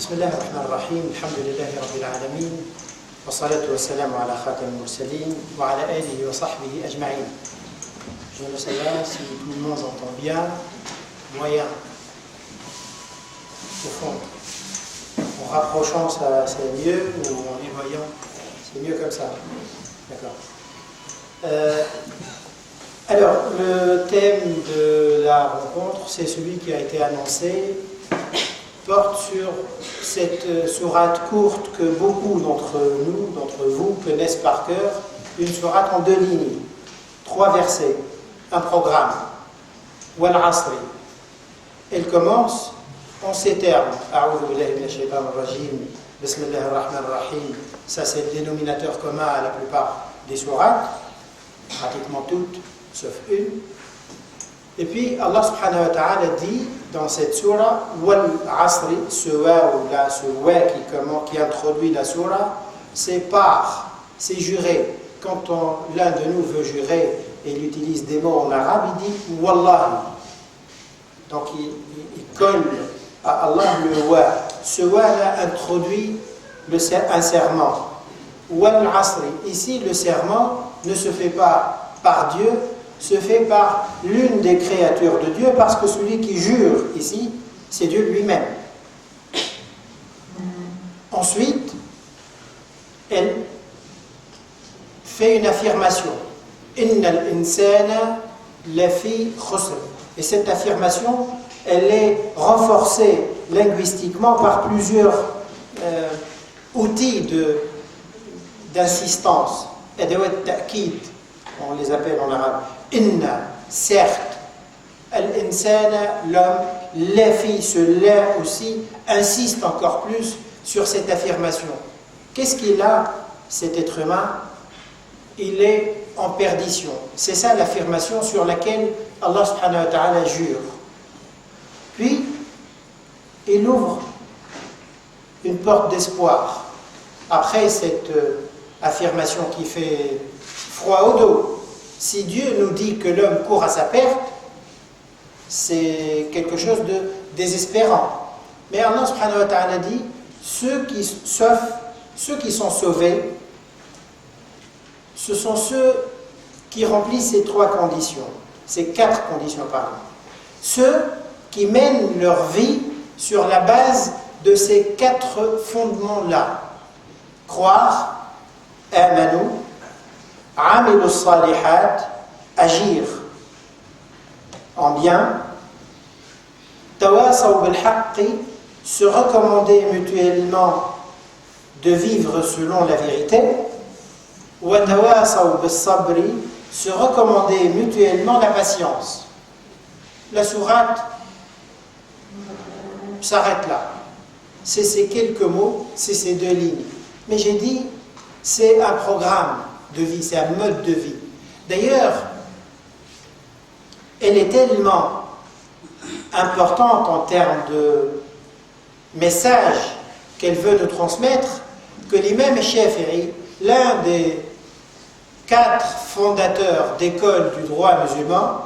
بسم الله الرحمن الرحيم الحمد لله رب العالمين والصلاة والسلام على خاتم المرسلين وعلى آله وصحبه أجمعين. Je ne sais pas si tout le monde entend bien, moyen, au fond. En rapprochant, ça c'est mieux, ou en éloignant, c'est mieux comme ça. D'accord. Alors, le thème de la rencontre, c'est celui qui a été annoncé, porte sur cette sourate courte que beaucoup d'entre nous, d'entre vous, connaissent par cœur, une sourate en 2 lignes, 3 versets, un programme. Wal Asri. Elle commence en ces termes. A'oudhu billahi minash shaitanir rajim. Bismillahir rahmanir rahim. Ça, c'est le dénominateur commun à la plupart des sourates, pratiquement toutes, sauf une. Et puis Allah subhanahu wa ta'ala dit dans cette surah Wal Asri, ce wa qui introduit la surah, c'est par, c'est juré. Quand l'un de nous veut jurer et il utilise des mots en arabe, il dit Wallahi. Donc il colle à Allah le wa. Ce wa là introduit un serment. Wal Asri, ici le serment ne se fait pas par Dieu, se fait par l'une des créatures de Dieu, parce que celui qui jure ici, c'est Dieu lui-même. Ensuite, elle fait une affirmation. Innal insana lafi khusr. Et cette affirmation, elle est renforcée linguistiquement par plusieurs outils d'insistance. Adawat ta'kid, on les appelle en arabe. Inna, certes, al-insana, l'homme, lafi, ce la aussi, insiste encore plus sur cette affirmation. Qu'est-ce qu'il a, cet être humain? Il est en perdition. C'est ça l'affirmation sur laquelle Allah subhanahu wa ta'ala jure. Puis, il ouvre une porte d'espoir. Après cette affirmation qui fait froid au dos, si Dieu nous dit que l'homme court à sa perte, c'est quelque chose de désespérant. Mais Allah subhanahu wa ta'ala dit, ceux qui sont sauvés, ce sont ceux qui remplissent ces 3 conditions, ces 4 conditions, pardon. Ceux qui mènent leur vie sur la base de ces 4 fondements-là. Croire, amanu, amilu salihat, agir en bien, tawasaw bil haqqi, se recommander mutuellement de vivre selon la vérité, wa tawasaw bis sabri, se recommander mutuellement la patience. La sourate s'arrête là. C'est ces quelques mots, c'est ces 2 lignes. Mais j'ai dit, c'est un programme de vie, c'est un mode de vie. D'ailleurs, elle est tellement importante en termes de message qu'elle veut nous transmettre que l'imam Shafi'i, l'un des 4 fondateurs d'école du droit musulman,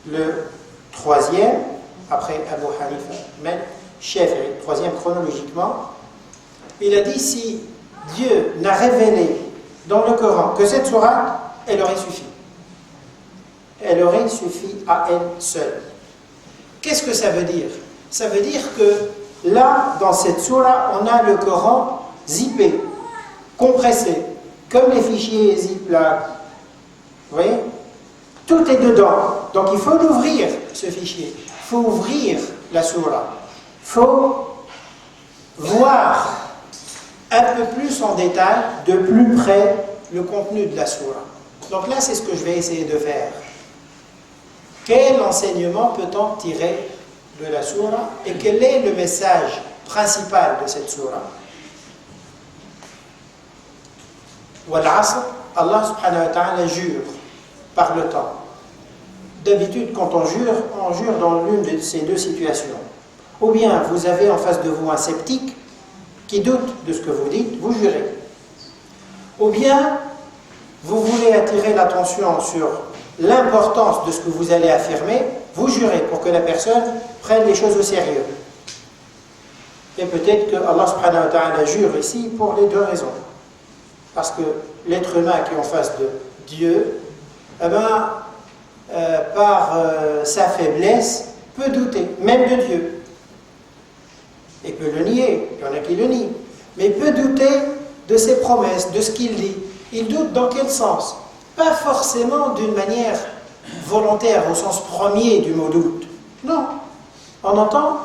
le 3e, après Abu Hanifa, mais Shafi'i, 3e chronologiquement, il a dit si Dieu n'a révélé dans le Coran que cette sourate, elle aurait suffi. Elle aurait suffi à elle seule. Qu'est-ce que ça veut dire? Ça veut dire que là, dans cette sourate, on a le Coran zippé, compressé, comme les fichiers zip là. Vous voyez? Tout est dedans. Donc il faut l'ouvrir, ce fichier. Il faut ouvrir la sourate. Il faut voir un peu plus en détail, de plus près, le contenu de la sourate. Donc là, c'est ce que je vais essayer de faire. Quel enseignement peut-on tirer de la sourate et quel est le message principal de cette sourate? Wal Asr, Allah subhanahu wa ta'ala jure par le temps. D'habitude, quand on jure dans l'une de ces 2 situations. Ou bien vous avez en face de vous un sceptique qui doute de ce que vous dites, vous jurez. Ou bien, vous voulez attirer l'attention sur l'importance de ce que vous allez affirmer, vous jurez pour que la personne prenne les choses au sérieux. Et peut-être que Allah subhanahu wa ta'ala jure ici pour les deux raisons. Parce que l'être humain qui est en face de Dieu, eh ben, par sa faiblesse, peut douter, même de Dieu. Et peut le nier, il y en a qui le nient. Mais peut douter de ses promesses, de ce qu'il dit. Il doute dans quel sens? Pas forcément d'une manière volontaire, au sens premier du mot doute. Non, on entend,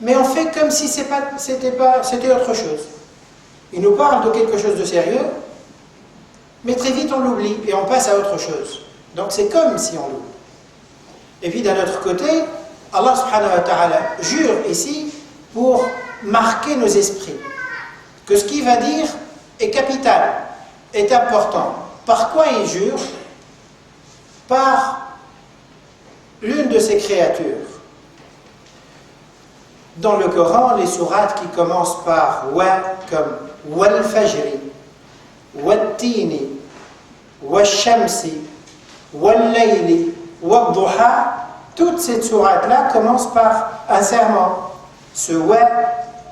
mais on fait comme si c'était autre chose. Il nous parle de quelque chose de sérieux, mais très vite on l'oublie et on passe à autre chose. Donc c'est comme si on l'oublie. Et puis d'un autre côté, Allah subhanahu wa ta'ala jure ici pour marquer nos esprits que ce qu'il va dire est capital, est important. Par quoi il jure? Par l'une de ses créatures. Dans le Coran, les sourates qui commencent par wa comme wal fajri, wal tini, wal shamsi, wal layli, wal duha, toutes ces sourates-là commencent par un serment. Ce wa,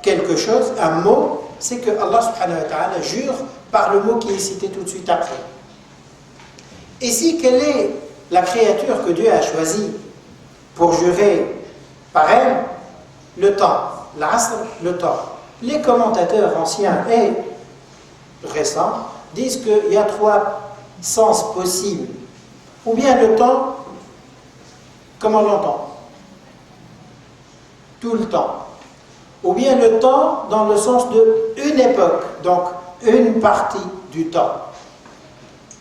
quelque chose, un mot, c'est que Allah subhanahu wa ta'ala jure par le mot qui est cité tout de suite après. Ici, quelle est la créature que Dieu a choisie pour jurer par elle? Le temps, l'asr, le temps. Les commentateurs anciens et récents disent qu'il y a trois sens possibles. Ou bien le temps, comme on l'entend, tout le temps. Ou bien le temps dans le sens de une époque, donc une partie du temps.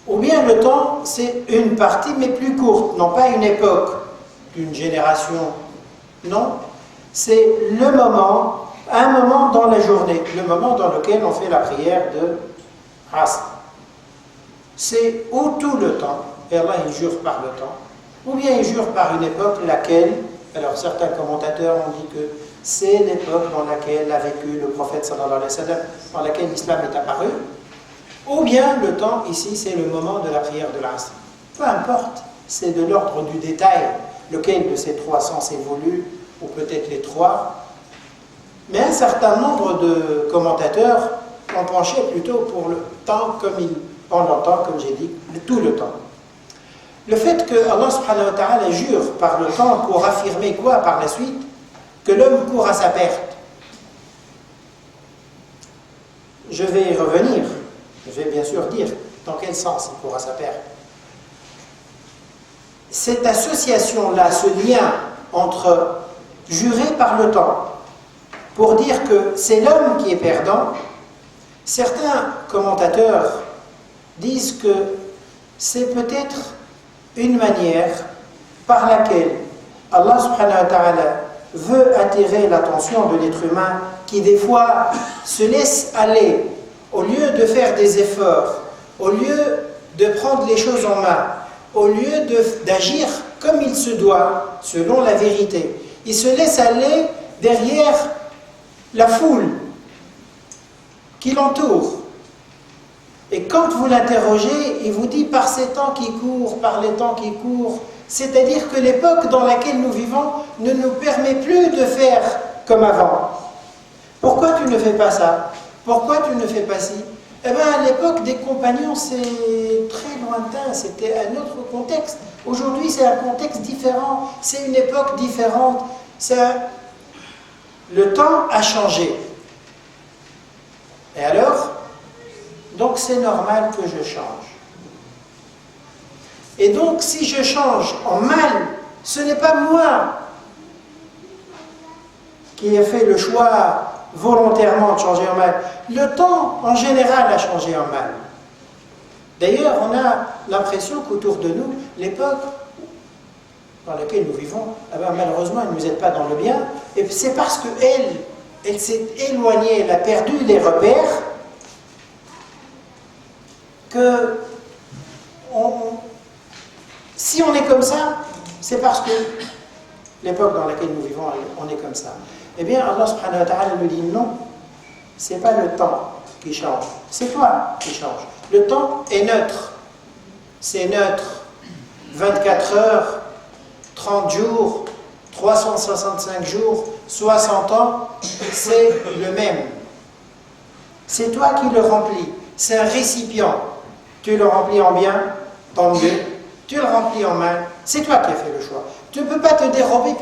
Ou bien le temps, c'est une partie mais plus courte, non pas une époque d'une génération, non. C'est le moment, un moment dans la journée, le moment dans lequel on fait la prière de Asr. C'est ou tout le temps, et Allah il jure par le temps, ou bien il jure par une époque, laquelle, alors certains commentateurs ont dit que c'est l'époque dans laquelle a vécu le prophète sallallahu alayhi wa sallam, dans laquelle l'islam est apparu, ou bien le temps, ici, c'est le moment de la prière de l'Asr. Peu importe, c'est de l'ordre du détail, lequel de ces trois sens évolue, ou peut-être les trois, mais un certain nombre de commentateurs ont penché plutôt pour le temps comme on l'entend, comme j'ai dit, tout le temps. Le fait que Allah subhanahu wa ta'ala jure par le temps pour affirmer quoi par la suite? Que l'homme court à sa perte. Je vais y revenir, je vais bien sûr dire dans quel sens il court à sa perte. Cette association-là, ce lien entre jurer par le temps, pour dire que c'est l'homme qui est perdant, certains commentateurs disent que c'est peut-être une manière par laquelle Allah subhanahu wa ta'ala veut attirer l'attention de l'être humain qui des fois se laisse aller, au lieu de faire des efforts, au lieu de prendre les choses en main, au lieu d'agir comme il se doit, selon la vérité. Il se laisse aller derrière la foule qui l'entoure. Et quand vous l'interrogez, il vous dit par ces temps qui courent, par les temps qui courent, c'est-à-dire que l'époque dans laquelle nous vivons ne nous permet plus de faire comme avant. Pourquoi tu ne fais pas ça? Pourquoi tu ne fais pas ci? Eh bien, à l'époque des compagnons, c'est très lointain, c'était un autre contexte. Aujourd'hui, c'est un contexte différent, c'est une époque différente. Le temps a changé. Et alors, donc c'est normal que je change. Et donc, si je change en mal, ce n'est pas moi qui ai fait le choix volontairement de changer en mal. Le temps, en général, a changé en mal. D'ailleurs, on a l'impression qu'autour de nous, l'époque dans laquelle nous vivons, eh bien, malheureusement, elle ne nous aide pas dans le bien. Et c'est parce qu'elle s'est éloignée, elle a perdu les repères, que si on est comme ça, c'est parce que l'époque dans laquelle nous vivons, on est comme ça. Eh bien, Allah subhanahu wa ta'ala nous dit non, ce n'est pas le temps qui change, c'est toi qui change. Le temps est neutre, c'est neutre. 24 heures, 30 jours, 365 jours, 60 ans, c'est le même. C'est toi qui le remplis. C'est un récipient. Tu le remplis en bien, tant mieux. Tu le remplis en mal, c'est toi qui as fait le choix. Tu ne peux pas te dérober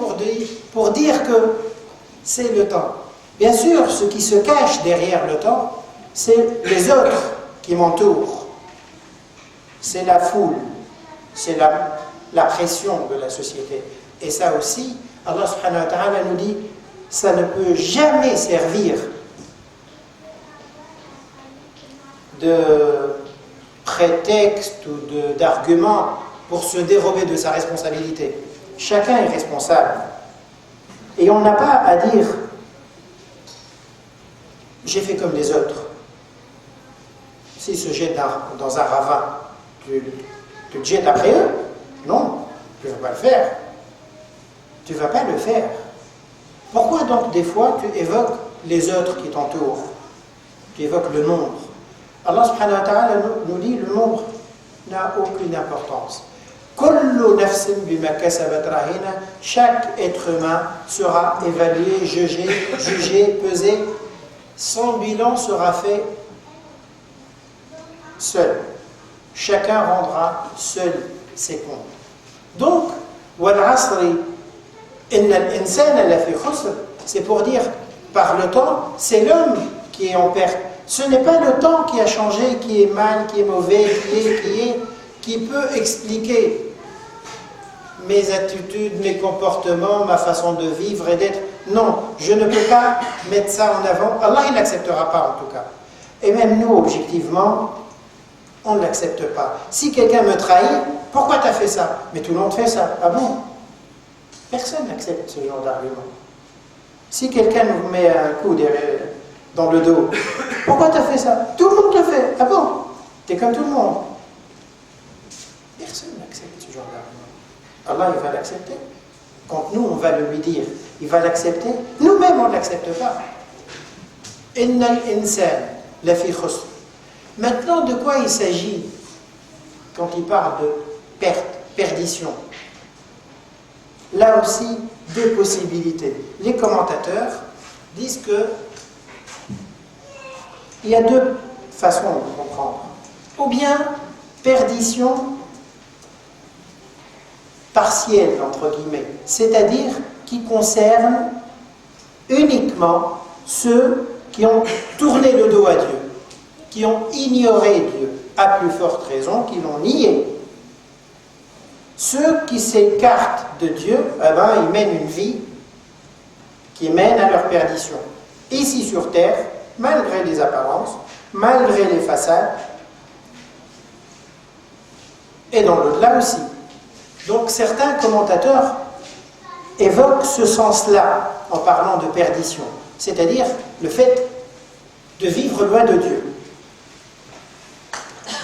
pour dire que c'est le temps. Bien sûr, ce qui se cache derrière le temps, c'est les autres qui m'entourent. C'est la foule, c'est la pression de la société. Et ça aussi, Allah subhanahu wa ta'ala nous dit, ça ne peut jamais servir de prétexte ou d'argument pour se dérober de sa responsabilité. Chacun est responsable. Et on n'a pas à dire « j'ai fait comme les autres ». S'ils se jettent dans un ravin, tu te jettes après eux? Non, tu ne vas pas le faire. Tu ne vas pas le faire. Pourquoi donc des fois tu évoques les autres qui t'entourent? Tu évoques le nombre. Allah subhanahu wa ta'ala nous dit le nombre n'a aucune importance. Chaque être humain sera évalué, jugé, pesé. Son bilan sera fait seul. Chacun rendra seul ses comptes. Donc, c'est pour dire, par le temps, c'est l'homme qui est en perte. Ce n'est pas le temps qui a changé, qui est mal, qui est mauvais, qui peut expliquer mes attitudes, mes comportements, ma façon de vivre et d'être. Non, je ne peux pas mettre ça en avant. Allah, il n'acceptera pas en tout cas. Et même nous, objectivement, on ne l'accepte pas. Si quelqu'un me trahit, pourquoi tu as fait ça? Mais tout le monde fait ça. Ah bon? Personne n'accepte ce genre d'argument. Si quelqu'un nous met un coup dans le dos, pourquoi tu as fait ça? Tout le monde l'a fait. Ah bon? Tu es comme tout le monde. Personne n'accepte ce genre d'argument. Allah, il va l'accepter. Quand nous, on va le lui dire, il va l'accepter. Nous-mêmes, on ne l'accepte pas. Innal insan lafi khusr. Maintenant, de quoi il s'agit quand il parle de perte, perdition? Là aussi, deux possibilités. Les commentateurs disent que il y a deux façons de comprendre. Ou bien, perdition partielle, entre guillemets, c'est-à-dire qui concerne uniquement ceux qui ont tourné le dos à Dieu, qui ont ignoré Dieu, à plus forte raison, qui l'ont nié. Ceux qui s'écartent de Dieu, eh ben, ils mènent une vie qui mène à leur perdition. Ici sur terre, malgré les apparences, malgré les façades, et dans l'au-delà aussi. Donc certains commentateurs évoquent ce sens-là en parlant de perdition, c'est-à-dire le fait de vivre loin de Dieu.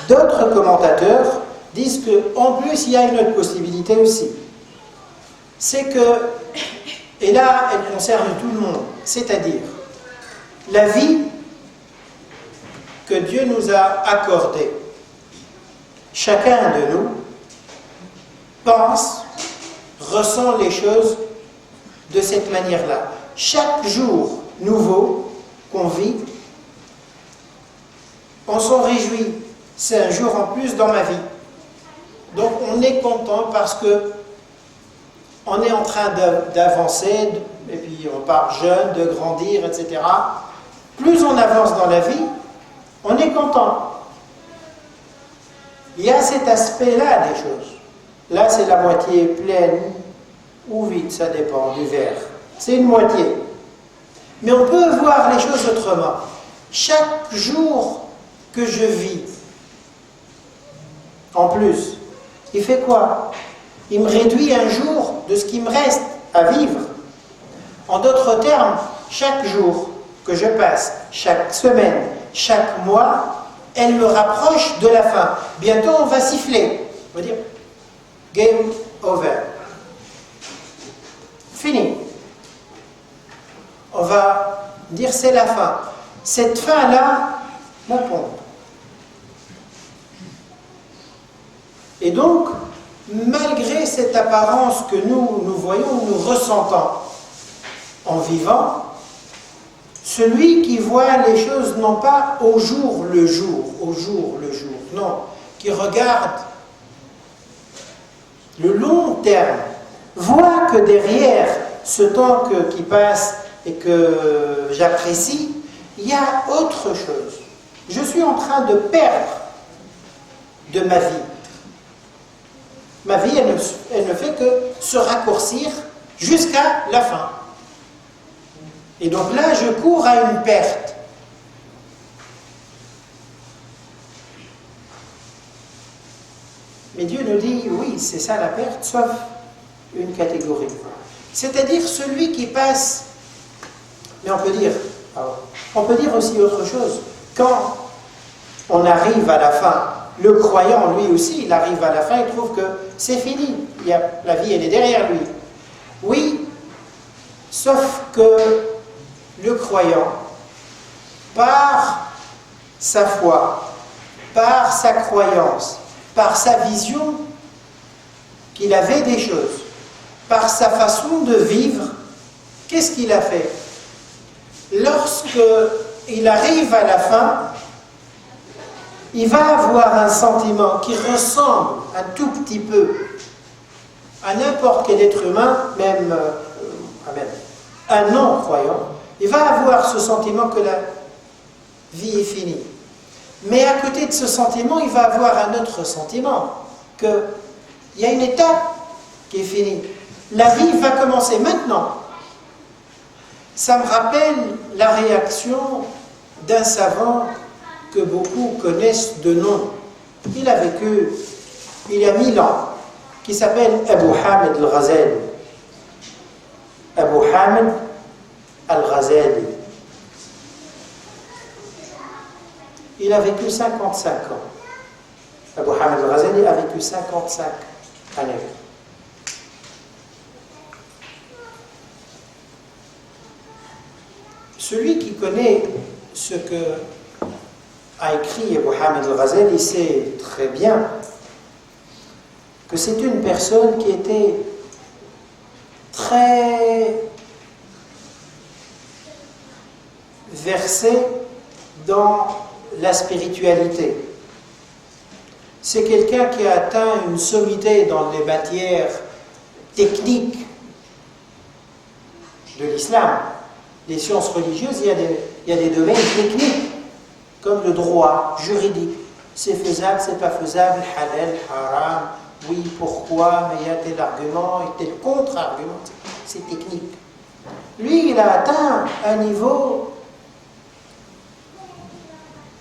D'autres commentateurs disent qu'en plus il y a une autre possibilité aussi. C'est que, et là elle concerne tout le monde, c'est-à-dire la vie que Dieu nous a accordée. Chacun de nous pense, ressent les choses de cette manière-là. Chaque jour nouveau qu'on vit, on s'en réjouit. C'est un jour en plus dans ma vie. Donc on est content parce que on est en train d'avancer, et puis on part jeune, de grandir, etc. Plus on avance dans la vie, on est content. Il y a cet aspect-là des choses. Là, c'est la moitié pleine ou vide, ça dépend du verre. C'est une moitié. Mais on peut voir les choses autrement. Chaque jour que je vis, en plus, il fait quoi? Il me réduit un jour de ce qui me reste à vivre. En d'autres termes, chaque jour que je passe, chaque semaine, chaque mois, elle me rapproche de la fin. Bientôt, on va siffler. On va dire game over. Fini. On va dire c'est la fin. Cette fin-là, la pompe. Et donc, malgré cette apparence que nous voyons, nous ressentons, en vivant, celui qui voit les choses non pas au jour le jour, non, qui regarde le long terme, voit que derrière ce temps qui passe et que j'apprécie, il y a autre chose. Je suis en train de perdre de ma vie. Ma vie, elle ne fait que se raccourcir jusqu'à la fin. Et donc là, je cours à une perte. Mais Dieu nous dit, oui, c'est ça la perte, sauf une catégorie. C'est-à-dire celui qui passe, mais on peut dire aussi autre chose. Quand on arrive à la fin, le croyant, lui aussi, il arrive à la fin, il trouve que c'est fini. La vie, elle est derrière lui. Oui, sauf que le croyant, par sa foi, par sa croyance, par sa vision qu'il avait des choses, par sa façon de vivre, qu'est-ce qu'il a fait? Lorsqu'il arrive à la fin, il va avoir un sentiment qui ressemble un tout petit peu à n'importe quel être humain, même un non-croyant. Il va avoir ce sentiment que la vie est finie. Mais à côté de ce sentiment, il va avoir un autre sentiment, qu'il y a une étape qui est finie. La vie va commencer maintenant. Ça me rappelle la réaction d'un savant que beaucoup connaissent de nom. Il a vécu il y a 1000 ans, qui s'appelle Abu Hamid al-Ghazali. Abu Hamid al-Ghazali. Il a vécu 55 ans. Abu Hamid al-Ghazali a vécu 55 années. Celui qui connaît ce que a écrit Abu Hamid al-Ghazali sait très bien que c'est une personne qui était très versée dans la spiritualité. C'est quelqu'un qui a atteint une sommité dans les matières techniques de l'islam. Les sciences religieuses, il y a des domaines techniques, comme le droit juridique. C'est faisable, c'est pas faisable, halal, haram, oui, pourquoi, mais il y a tel argument et tel contre-argument. C'est technique. Lui, il a atteint un niveau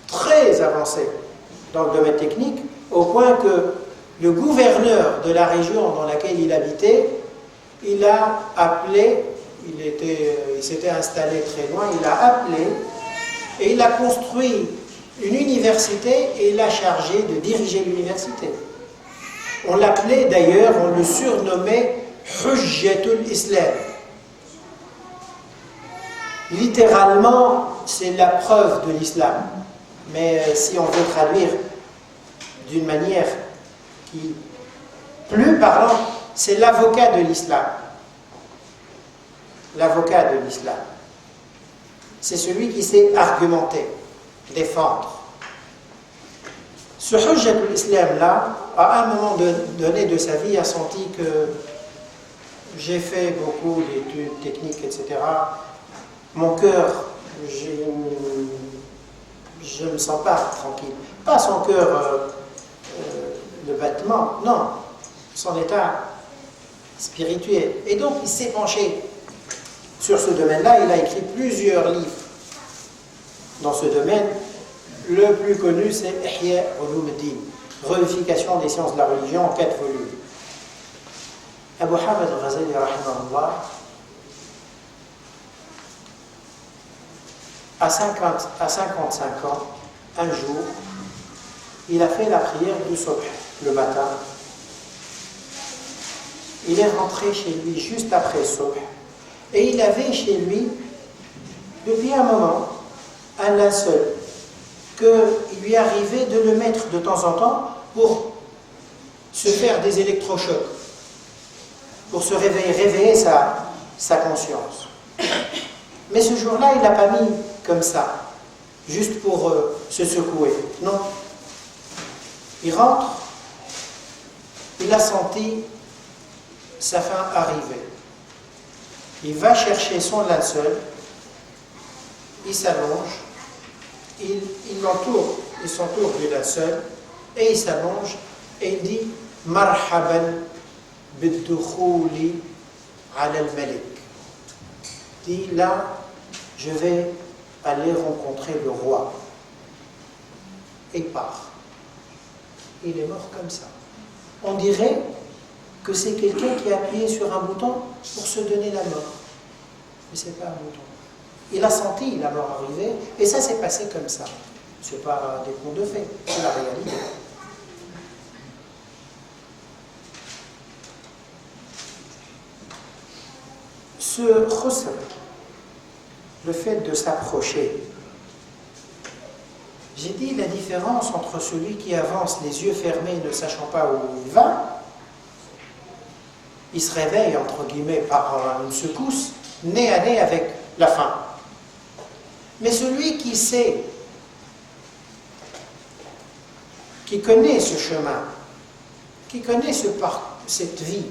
très avancé dans le domaine technique, au point que le gouverneur de la région dans laquelle il habitait, il a appelé, il s'était installé très loin, il a appelé et il a construit une université et il l'a chargé de diriger l'université. On l'appelait d'ailleurs, on le surnommait Hujjatul Islam. Littéralement, c'est la preuve de l'islam. Mais si on veut traduire d'une manière qui plus parlante, c'est l'avocat de l'islam. L'avocat de l'islam. C'est celui qui sait argumenter, défendre. Ce Hujjatul Islam là, à un moment donné de sa vie, a senti que j'ai fait beaucoup d'études techniques, etc. Mon cœur, je ne me sens pas tranquille. Pas son cœur, le battement, non, son état spirituel. Et donc il s'est penché sur ce domaine-là. Il a écrit plusieurs livres dans ce domaine. Le plus connu, c'est Ihya Ulumuddin, Réunification des sciences de la religion, en 4 volumes. Abu Hamid al-Ghazali, rahimahullah, à 55 ans, un jour, il a fait la prière du Subh le matin. Il est rentré chez lui juste après Subh et il avait chez lui, depuis un moment, un linceul qu'il lui arrivait de le mettre de temps en temps pour se faire des électrochocs, pour se réveiller sa conscience. Mais ce jour-là, il ne l'a pas mis comme ça, juste pour se secouer. Non. Il rentre, il a senti sa faim arriver. Il va chercher son linceul, il s'allonge, il l'entoure, il s'entoure du linceul, et il s'allonge, et il dit « Marhaban bid-dukhouli ala al-malik » dit « Là, je vais aller rencontrer le roi. » Et il part. Il est mort comme ça. On dirait que c'est quelqu'un qui a appuyé sur un bouton pour se donner la mort. Mais ce n'est pas un bouton. Il a senti la mort arriver, et ça s'est passé comme ça. Ce n'est pas des contes de fées, c'est la réalité. Ce khusr, le fait de s'approcher, j'ai dit la différence entre celui qui avance les yeux fermés ne sachant pas où il va, il se réveille entre guillemets par une secousse, nez à nez avec la faim. Mais celui qui sait, qui connaît ce chemin, qui connaît cette vie,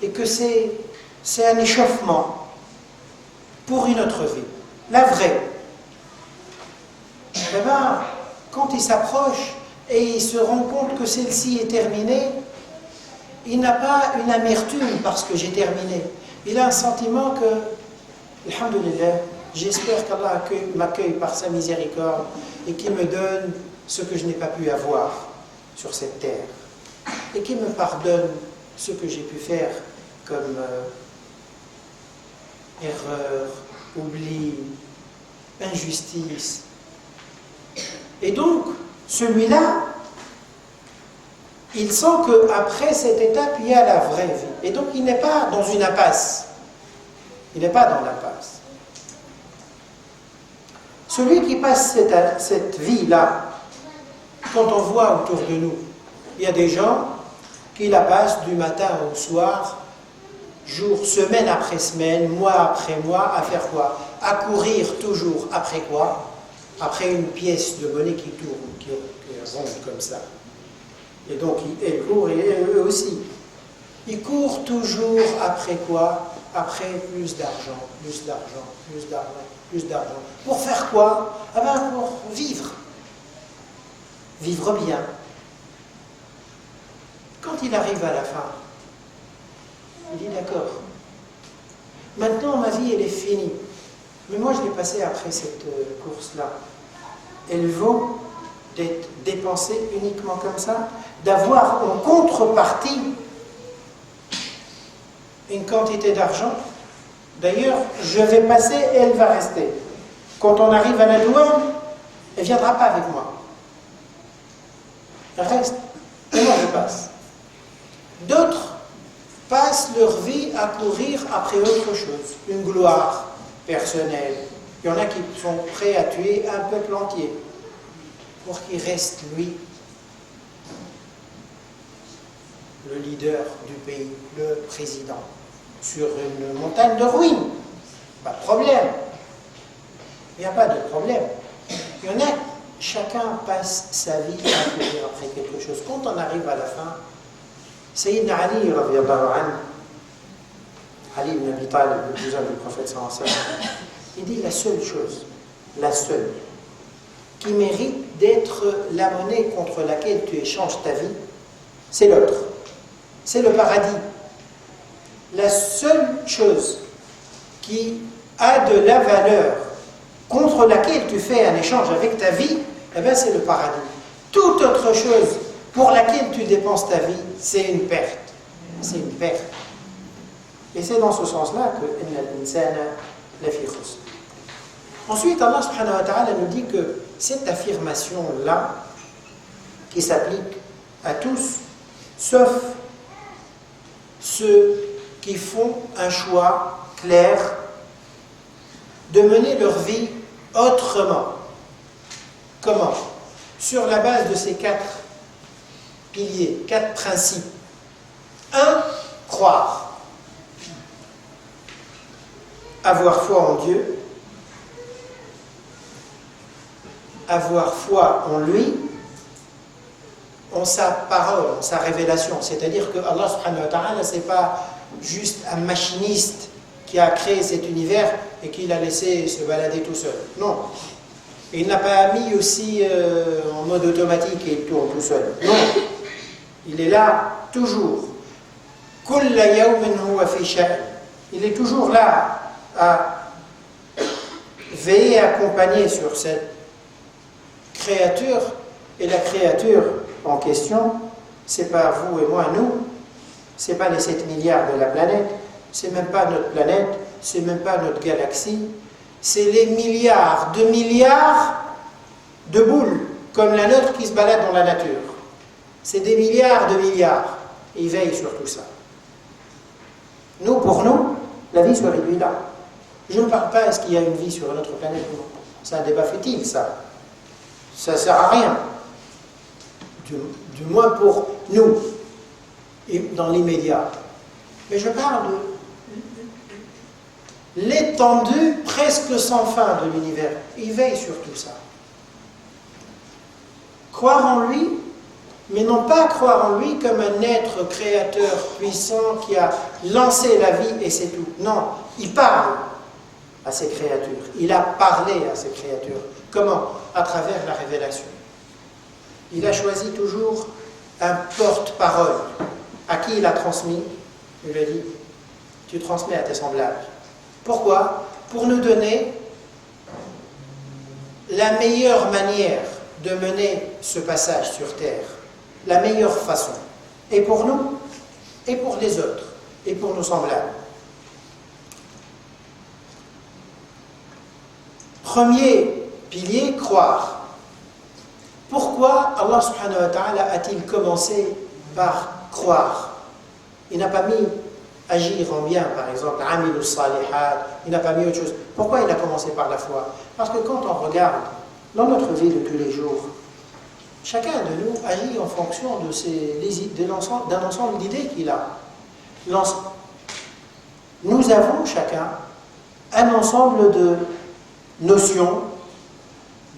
et que c'est un échauffement pour une autre vie, la vraie, eh bien, quand il s'approche et il se rend compte que celle-ci est terminée, il n'a pas une amertume parce que j'ai terminé. Il a un sentiment que, alhamdoulilah, j'espère qu'Allah m'accueille par sa miséricorde et qu'il me donne ce que je n'ai pas pu avoir sur cette terre. Et qu'il me pardonne ce que j'ai pu faire comme erreur, oubli, injustice. Et donc, celui-là, il sent qu'après cette étape, il y a la vraie vie. Et donc, il n'est pas dans une impasse. Il n'est pas dans l'impasse. Celui qui passe cette vie-là, quand on voit autour de nous, il y a des gens qui la passent du matin au soir, jour, semaine après semaine, mois après mois, à faire quoi? À courir toujours. Après quoi? Après une pièce de monnaie qui tourne, qui ronde comme ça. Et donc, ils courent, et eux aussi. Ils courent toujours après quoi? Après plus d'argent, plus d'argent, plus d'argent, plus d'argent. Pour faire quoi? Ah ben, pour vivre. Vivre bien. Quand il arrive à la fin, il dit d'accord. Maintenant, ma vie, elle est finie. Mais moi, je l'ai passée après cette course-là. Elle vaut d'être dépensée uniquement comme ça, d'avoir en contrepartie une quantité d'argent. D'ailleurs, je vais passer et elle va rester. Quand on arrive à la douane, elle ne viendra pas avec moi. Elle reste. Et moi, je passe. D'autres passent leur vie à courir après autre chose, une gloire personnelle. Il y en a qui sont prêts à tuer un peuple entier pour qu'il reste, lui, le leader du pays, le président, sur une montagne de ruines. Pas de problème. Il n'y a pas de problème. Il y en a, chacun passe sa vie à courir après quelque chose. Quand on arrive à la fin, Sayyidina Ali, Ali ibn Abi Talib, le cousin du prophète sallallahu alayhi wa sallam, il dit la seule chose, la seule, qui mérite d'être la monnaie contre laquelle tu échanges ta vie, c'est l'autre. C'est le paradis. La seule chose qui a de la valeur contre laquelle tu fais un échange avec ta vie, eh bien c'est le paradis. Toute autre chose pour laquelle tu dépenses ta vie, c'est une perte. C'est une perte. Et c'est dans ce sens-là que Inna al-insana lafi khusr. Ensuite, Allah subhanahu wa ta'ala nous dit que cette affirmation-là, qui s'applique à tous, sauf ceux qui font un choix clair de mener leur vie autrement. Comment? Sur la base de ces 4 piliers, 4 principes. 1. Croire. avoir foi en Dieu, avoir foi en lui, en sa parole, en sa révélation. C'est-à-dire que Allah subhanahu wa ta'ala, c'est pas juste un machiniste qui a créé cet univers et qui l'a laissé se balader tout seul. Non. Il n'a pas mis aussi en mode automatique et il tourne tout seul. Non. Il est là toujours. Kulla yawmin huwa fi sha'n. Il est toujours là à veiller et accompagner sur cette créature. Et la créature en question, c'est pas vous et moi, nous, c'est pas les 7 milliards de la planète, c'est même pas notre planète, c'est même pas notre galaxie, c'est les milliards de boules comme la nôtre qui se baladent dans la nature. C'est des milliards de milliards. Et ils veillent sur tout ça. Nous, pour nous, la vie se réduit là. Je ne parle pas est-ce qu'il y a une vie sur notre planète ou non. C'est un débat futile, ça. Ça ne sert à rien. Du moins pour nous, et dans l'immédiat. Mais je parle de l'étendue presque sans fin de l'univers. Il veille sur tout ça. Croire en lui, mais non pas croire en lui comme un être créateur puissant qui a lancé la vie et c'est tout. Non, il parle à ses créatures. Il a parlé à ses créatures. Comment? À travers la révélation. Il a choisi toujours un porte-parole. À qui il a transmis? Il lui a dit, tu transmets à tes semblables. Pourquoi? Pour nous donner la meilleure manière de mener ce passage sur terre. La meilleure façon. Et pour nous, et pour les autres, et pour nos semblables. Premier pilier, croire. Pourquoi Allah subhanahu wa ta'ala a-t-il commencé par croire? Il n'a pas mis agir en bien, par exemple, amilu salihat, il n'a pas mis autre chose. Pourquoi il a commencé par la foi? Parce que quand on regarde dans notre vie de tous les jours, chacun de nous agit en fonction d'un ensemble d'idées qu'il a. Nous avons chacun un ensemble de notions,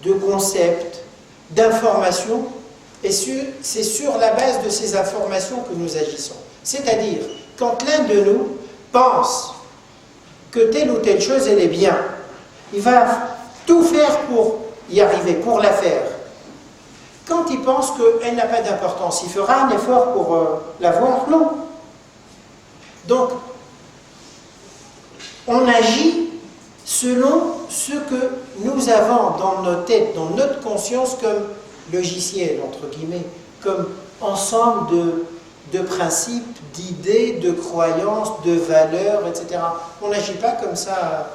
de concepts, d'informations, et c'est sur la base de ces informations que nous agissons. C'est-à-dire, quand l'un de nous pense que telle ou telle chose, elle est bien, il va tout faire pour y arriver, pour la faire. Quand il pense qu'elle n'a pas d'importance, il fera un effort pour l'avoir? Non. Donc, on agit selon ce que nous avons dans nos têtes, dans notre conscience comme logiciel, entre guillemets, comme ensemble de principes, d'idées, de croyances, de valeurs, etc. On n'agit pas comme ça.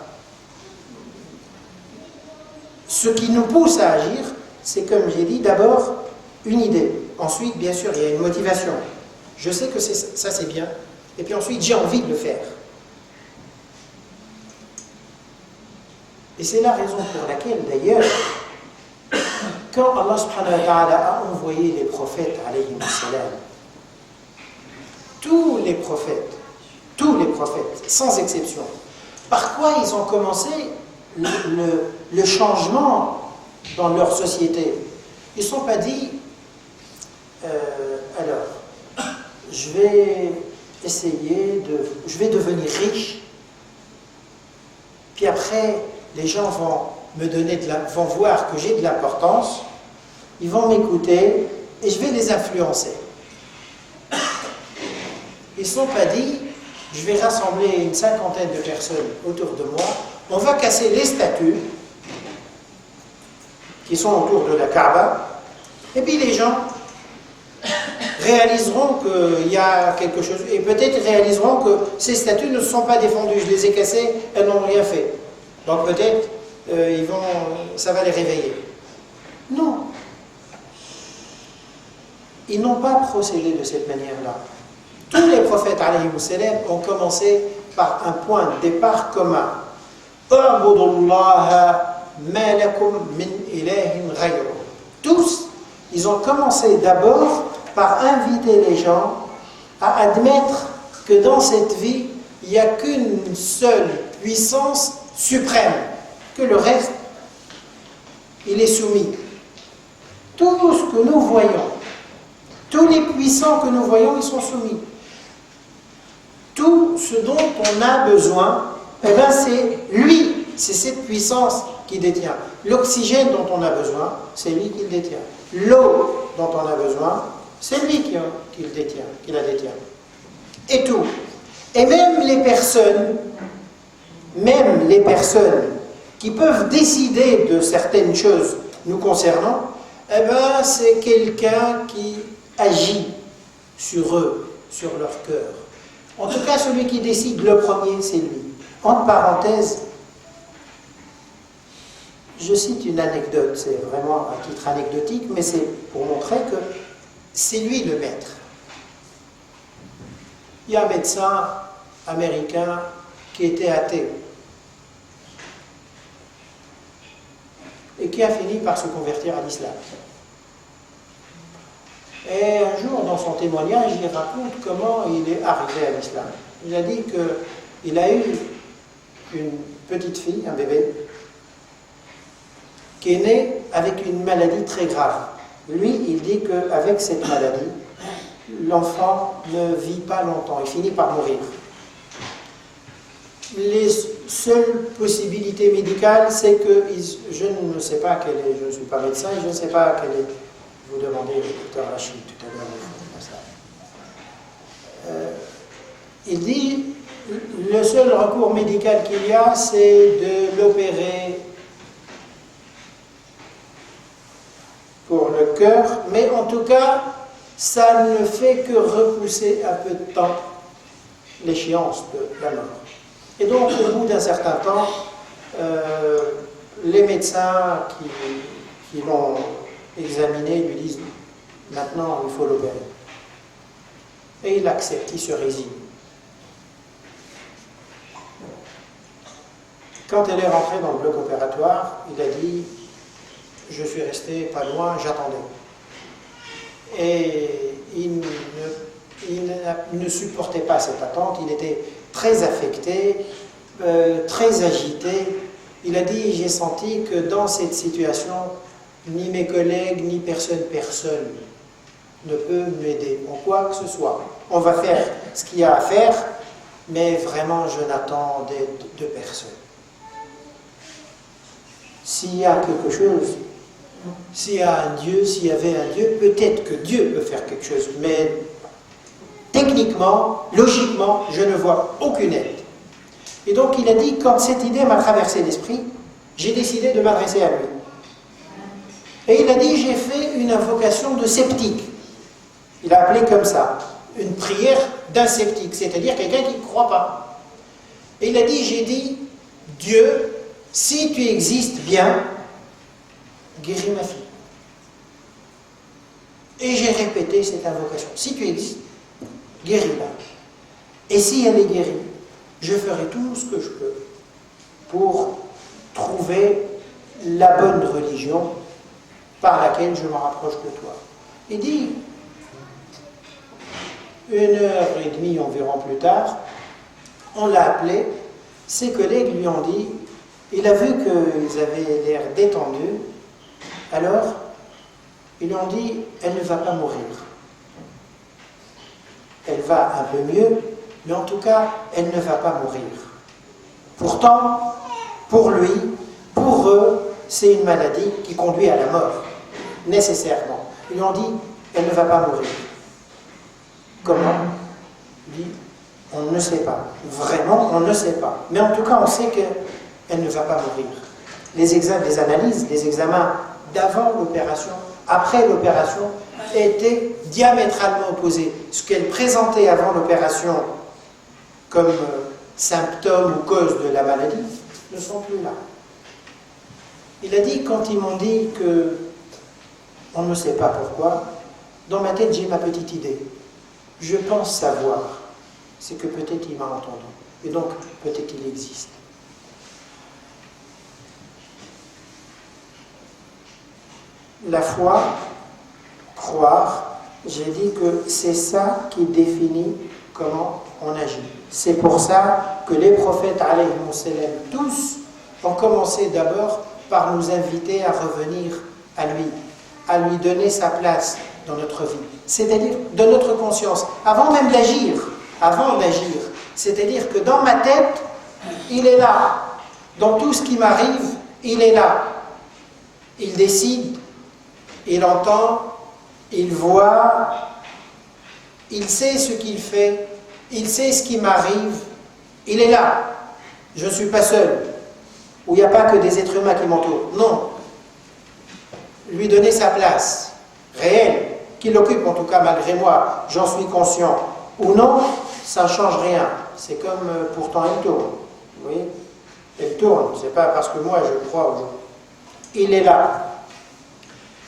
Ce qui nous pousse à agir, c'est comme j'ai dit, d'abord une idée. Ensuite, bien sûr, il y a une motivation. Je sais que ça c'est bien. Et puis ensuite, j'ai envie de le faire. Et c'est la raison pour laquelle, d'ailleurs, quand Allah subhanahu wa ta'ala a envoyé les prophètes, alayhim salam, tous les prophètes, sans exception, par quoi ils ont commencé le changement dans leur société? Ils ne sont pas dit, alors, je vais devenir riche, puis après, les gens vont voir que j'ai de l'importance, ils vont m'écouter et je vais les influencer. Ils ne sont pas dit, je vais rassembler une 50aine de personnes autour de moi, on va casser les statues qui sont autour de la Kaaba, et puis les gens réaliseront qu'il y a quelque chose, et peut-être réaliseront que ces statues ne se sont pas défendues, je les ai cassées, elles n'ont rien fait. Donc peut-être, ça va les réveiller. Non. Ils n'ont pas procédé de cette manière-là. Tous les prophètes, alayhi salam, ont commencé par un point de départ commun. Tous, ils ont commencé d'abord par inviter les gens à admettre que dans cette vie, il n'y a qu'une seule puissance suprême, que le reste, il est soumis. Tout ce que nous voyons, tous les puissants que nous voyons, ils sont soumis. Tout ce dont on a besoin, eh bien c'est lui, c'est cette puissance qui détient. L'oxygène dont on a besoin, c'est lui qui le détient. L'eau dont on a besoin, c'est lui qui la détient. Et tout. Et même les personnes qui peuvent décider de certaines choses nous concernant, eh bien, c'est quelqu'un qui agit sur eux, sur leur cœur. En tout cas, celui qui décide le premier, c'est lui. Entre parenthèses, je cite une anecdote, c'est vraiment à titre anecdotique, mais c'est pour montrer que c'est lui le maître. Il y a un médecin américain qui était athée et qui a fini par se convertir à l'islam. Et un jour, dans son témoignage, il raconte comment il est arrivé à l'islam. Il a dit qu'il a eu une petite fille, un bébé, qui est né avec une maladie très grave. Lui, il dit qu'avec cette maladie, l'enfant ne vit pas longtemps, il finit par mourir. Les seules possibilités médicales, c'est que, je ne sais pas quelle est, je ne suis pas médecin, je ne sais pas quelle est, vous demandez au docteur Rachid tout à l'heure, il dit, le seul recours médical qu'il y a, c'est de l'opérer pour le cœur, mais en tout cas, ça ne fait que repousser un peu de temps l'échéance de la mort. Et donc, au bout d'un certain temps, les médecins qui l'ont examiné lui disent « Maintenant, il faut l'opérer ». Et il accepte, il se résigne. Quand elle est rentrée dans le bloc opératoire, il a dit « Je suis resté pas loin, j'attendais ». Et il ne supportait pas cette attente, il était très affecté, très agité. Il a dit, j'ai senti que dans cette situation, ni mes collègues, ni personne ne peut m'aider en quoi que ce soit. On va faire ce qu'il y a à faire, mais vraiment je n'attends d'aide de personne. S'il y a quelque chose, s'il y a un Dieu, s'il y avait un Dieu, peut-être que Dieu peut faire quelque chose, mais techniquement, logiquement, je ne vois aucune aide. Et donc il a dit, quand cette idée m'a traversé l'esprit, j'ai décidé de m'adresser à lui. Et il a dit, j'ai fait une invocation de sceptique. Il a appelé comme ça, une prière d'un sceptique, c'est-à-dire quelqu'un qui ne croit pas. Et il a dit, j'ai dit, Dieu, si tu existes bien, guéris ma fille. Et j'ai répété cette invocation. Si tu existes, guéris-la. Et si elle est guérie, je ferai tout ce que je peux pour trouver la bonne religion par laquelle je me rapproche de toi. Il dit, 1h30 environ plus tard, on l'a appelé, ses collègues lui ont dit, il a vu qu'ils avaient l'air détendus, alors ils lui ont dit, elle ne va pas mourir. Elle va un peu mieux, mais en tout cas, elle ne va pas mourir. Pourtant, pour lui, pour eux, c'est une maladie qui conduit à la mort, nécessairement. Ils lui ont dit, elle ne va pas mourir. Comment? Il dit, on ne sait pas. Vraiment, on ne sait pas. Mais en tout cas, on sait qu'elle ne va pas mourir. Les analyses, les examens d'avant l'opération, après l'opération, étaient diamétralement opposés. Ce qu'elle présentait avant l'opération comme symptômes ou cause de la maladie ne sont plus là. Il a dit, quand ils m'ont dit que on ne sait pas pourquoi, dans ma tête j'ai ma petite idée. Je pense savoir. C'est que peut-être il m'a entendu. Et donc peut-être il existe. La foi, croire, j'ai dit que c'est ça qui définit comment on agit. C'est pour ça que les prophètes, alayhi salam, tous, ont commencé d'abord par nous inviter à revenir à lui donner sa place dans notre vie, c'est-à-dire de notre conscience, avant même d'agir, c'est-à-dire que dans ma tête, il est là, dans tout ce qui m'arrive, il est là, il décide, il entend, il voit, il sait ce qu'il fait, il sait ce qui m'arrive, il est là, je ne suis pas seul, où il n'y a pas que des êtres humains qui m'entourent, non. Lui donner sa place réelle, qu'il occupe en tout cas malgré moi, j'en suis conscient, ou non, ça ne change rien. C'est comme pourtant elle tourne. Oui, elle tourne, c'est pas parce que moi je crois aujourd'hui. Il est là.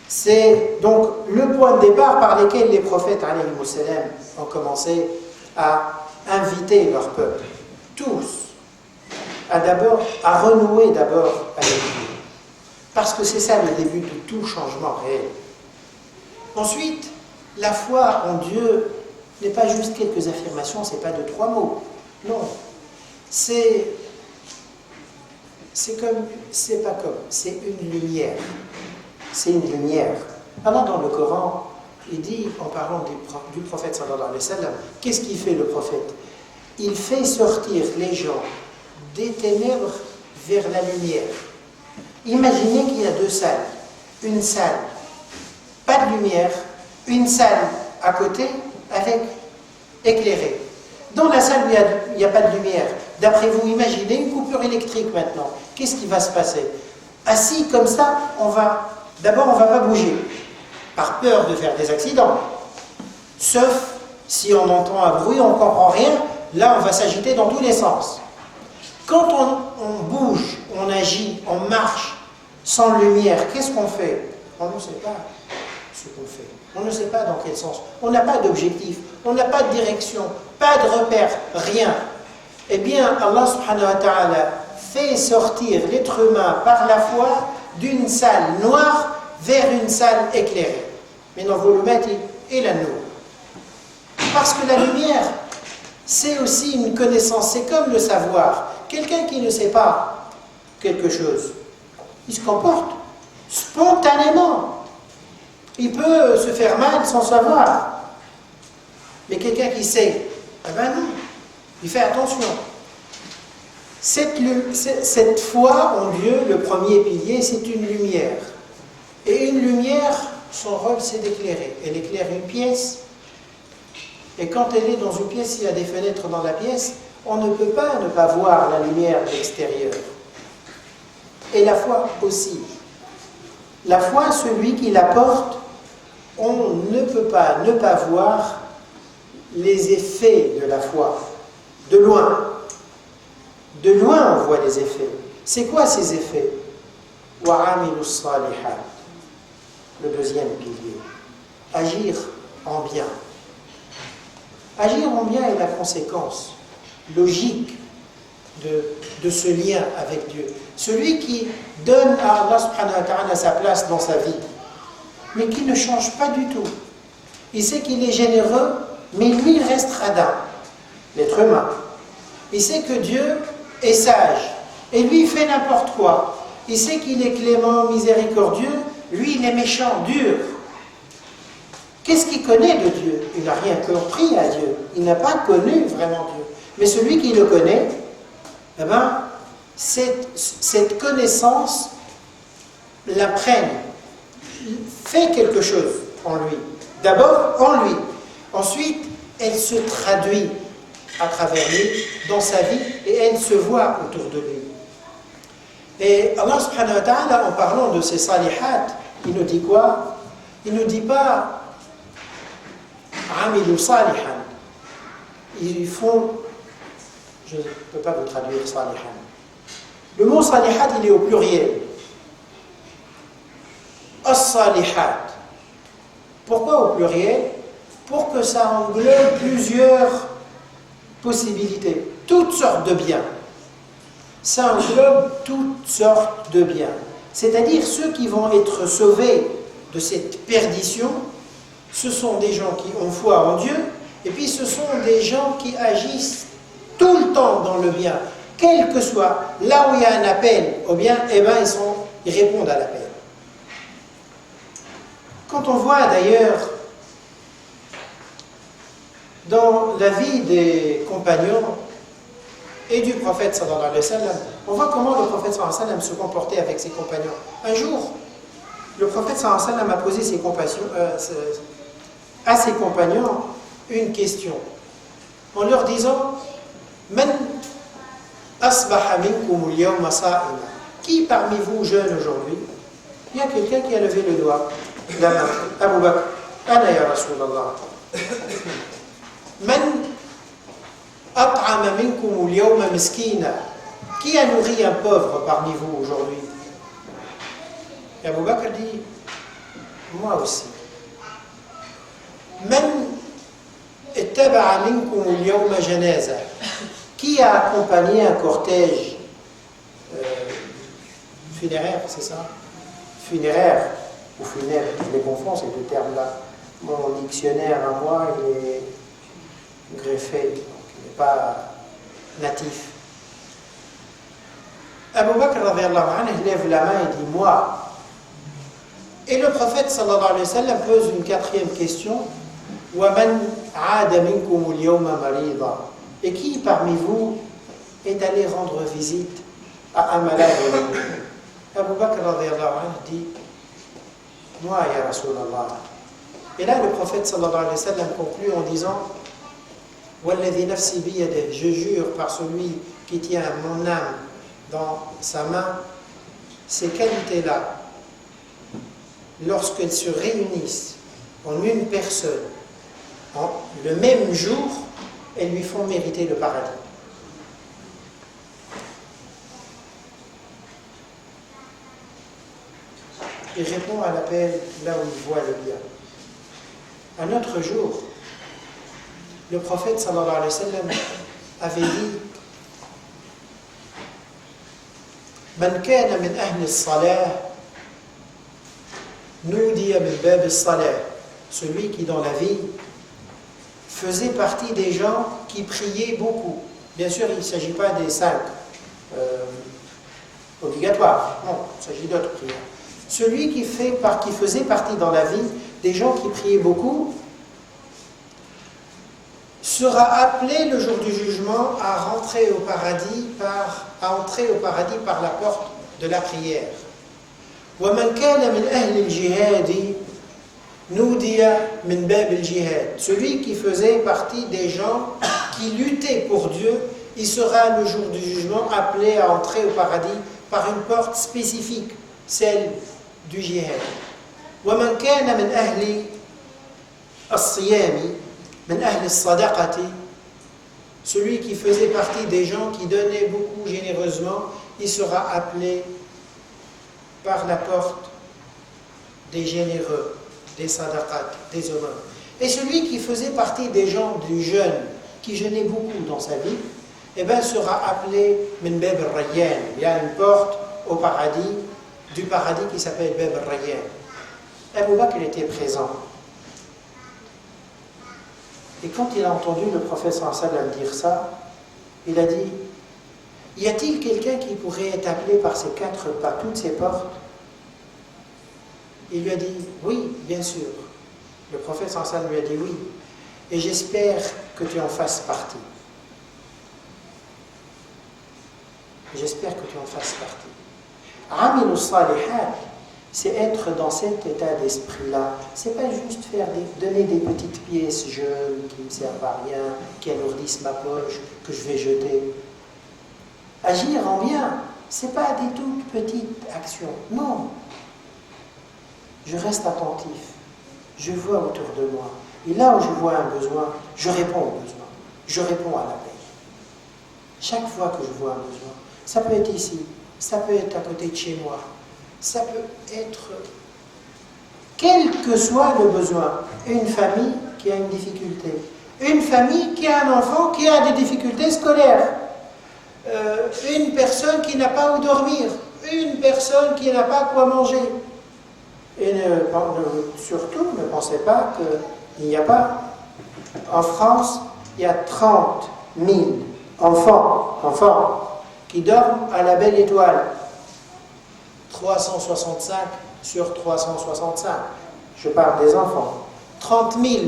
C'est donc le point de départ par lequel les prophètes alayhi salam ont commencé à inviter leur peuple, tous, à renouer d'abord avec Dieu. Parce que c'est ça le début de tout changement réel. Ensuite, la foi en Dieu n'est pas juste quelques affirmations, c'est pas de 3 mots. Non. C'est une lumière. C'est une lumière. Alors dans le Coran, il dit, en parlant du prophète sallallahu alayhi wa sallam, qu'est-ce qu'il fait le prophète? Il fait sortir les gens des ténèbres vers la lumière. Imaginez qu'il y a 2 salles. Une salle, pas de lumière, une salle à côté avec éclairée. Dans la salle où il n'y a pas de lumière, d'après vous, imaginez une coupure électrique maintenant. Qu'est-ce qui va se passer? Assis comme ça, d'abord on ne va pas bouger, par peur de faire des accidents. Sauf si on entend un bruit, on ne comprend rien, là on va s'agiter dans tous les sens. Quand on bouge, on agit, on marche sans lumière, qu'est-ce qu'on fait? On ne sait pas ce qu'on fait. On ne sait pas dans quel sens. On n'a pas d'objectif, on n'a pas de direction, pas de repère, rien. Eh bien, Allah subhanahu wa ta'ala fait sortir l'être humain par la foi d'une salle noire vers une salle éclairée. Mais non, vous le mettez, et la nous. Parce que la lumière, c'est aussi une connaissance, c'est comme le savoir. Quelqu'un qui ne sait pas quelque chose, il se comporte spontanément. Il peut se faire mal sans savoir. Mais quelqu'un qui sait, eh ben non, il fait attention. Cette foi en Dieu, le premier pilier, c'est une lumière. Et une lumière, son rôle, c'est d'éclairer. Elle éclaire une pièce. Et quand elle est dans une pièce, il y a des fenêtres dans la pièce, on ne peut pas ne pas voir la lumière de l'extérieur. Et la foi aussi. La foi, celui qui la porte, on ne peut pas ne pas voir les effets de la foi. De loin. De loin, on voit les effets. C'est quoi ces effets? وَعَمِلُوا الصَّالِحَاتِ. Le deuxième pilier. Agir en bien. Agir en bien est la conséquence logique de ce lien avec Dieu. Celui qui donne à Allah subhanahu wa ta'ala sa place dans sa vie, mais qui ne change pas du tout. Il sait qu'il est généreux, mais lui reste radin, l'être humain. Il sait que Dieu est sage, et lui il fait n'importe quoi. Il sait qu'il est clément, miséricordieux, lui il est méchant, dur. Qu'est-ce qu'il connaît de Dieu? Il n'a rien compris à Dieu. Il n'a pas connu vraiment Dieu. Mais celui qui le connaît, eh ben, cette connaissance l'imprègne, fait quelque chose en lui. D'abord en lui. Ensuite, elle se traduit à travers lui, dans sa vie, et elle se voit autour de lui. Et Allah subhanahu wa ta'ala, en parlant de ces salihat, il nous dit quoi? Il ne nous dit pas Amilu salihan. Ils font, je ne peux pas vous traduire salihan. Le mot salihat, il est au pluriel. As-salihat. Pourquoi au pluriel? Pour que ça englobe plusieurs possibilités, toutes sortes de biens. Ça englobe toutes sortes de biens. C'est-à-dire ceux qui vont être sauvés de cette perdition, ce sont des gens qui ont foi en Dieu, et puis ce sont des gens qui agissent tout le temps dans le bien, quel que soit, là où il y a un appel au bien, eh bien ils répondent à l'appel. Quand on voit d'ailleurs dans la vie des compagnons et du prophète sallallahu alayhi wa sallam, on voit comment le prophète sallallahu alayhi wa sallam se comportait avec ses compagnons. Un jour, le prophète sallallahu alayhi wa sallam a posé à ses compagnons une question en leur disant Man asbaha minkum al-yawma sa'ima. Qui parmi vous jeûne aujourd'hui? Il y a quelqu'un qui a levé le doigt, la main. Abu Bakr, Ana ya Rasulallah. Man at'ama minkum al-yawma miskina. Qui a nourri un pauvre parmi vous aujourd'hui? Et Abu Bakr dit, moi aussi. Man ittaba'a minkum al-yawma janaza. Qui a accompagné un cortège funéraire, c'est ça? Funéraire ou funèbre, je les confonds ces deux termes-là. Mon dictionnaire à moi, il est greffé, donc il n'est pas natif. Abu Bakr radhiyallahu anhu lève la main et dit moi. Et le prophète sallallahu alayhi wa sallam pose une quatrième question. وَمَنْ عَادَ مِنْكُمُ الْيَوْمَ مَرِيضًا. Et qui parmi vous est allé rendre visite à un malade? Abu Bakr radhiyallahu anhu dit moi ya Rasulallah. Et là le prophète sallallahu alayhi wa sallam conclut en disant Walladhi nafsi biyadeh, je jure par celui qui tient mon âme dans sa main, ces qualités-là, lorsqu'elles se réunissent en une personne, le même jour, elles lui font mériter le paradis. Il répond à l'appel là où il voit le bien. Un autre jour, le prophète sallallahu alayhi wa sallam avait dit Man kana min ahli as-salah nudiya min bab as-salah. Celui qui dans la vie faisait partie des gens qui priaient beaucoup. Bien sûr, il ne s'agit pas des 5 obligatoires, non, il s'agit d'autres prières. Celui qui faisait partie dans la vie des gens qui priaient beaucoup sera appelé le jour du jugement à entrer au paradis par la porte de la prière. وَمَنْ كَانَ مِنْ أَهْلِ الْجِهَادِ نُودِيَ مِنْ بَابِ الْجِهَادِ. Celui qui faisait partie des gens qui luttaient pour Dieu, il sera le jour du jugement appelé à entrer au paradis par une porte spécifique, celle du jihad. وَمَنْ كَانَ مِنْ أَهْلِ الصِّيَامِ مِنْ أَهْلِ الصَّدَقَةِ. Celui qui faisait partie des gens qui donnaient beaucoup généreusement, il sera appelé par la porte des généreux, des sadaqat, des aumônes. Et celui qui faisait partie des gens du jeûne, qui jeûnait beaucoup dans sa vie, eh bien sera appelé min bab al-rayyan. Il y a une porte au paradis, du paradis qui s'appelle bab al-rayyan. Abu Bakr était présent. Et quand il a entendu le prophète sallallahu alayhi wa sallam dire ça, il a dit y a-t-il quelqu'un qui pourrait être appelé par toutes ces portes? Il lui a dit oui, bien sûr. Le prophète sallallahu alayhi wa sallam lui a dit oui. Et j'espère que tu en fasses partie. J'espère que tu en fasses partie. Amilu salihat, c'est être dans cet état d'esprit-là. C'est pas juste donner des petites pièces jeunes qui ne servent à rien, qui alourdissent ma poche, que je vais jeter. Agir en bien, c'est pas des toutes petites actions. Non. Je reste attentif. Je vois autour de moi. Et là où je vois un besoin, je réponds au besoin. Je réponds à l'appel. Chaque fois que je vois un besoin, ça peut être ici, ça peut être à côté de chez moi, ça peut être quel que soit le besoin. Une famille qui a une difficulté, une famille qui a un enfant qui a des difficultés scolaires, une personne qui n'a pas où dormir, une personne qui n'a pas quoi manger. Et surtout, ne pensez pas qu'il n'y a pas, en France, il y a 30 000 enfants qui dorment à la belle étoile. 365 sur 365. Je parle des enfants. 30 000.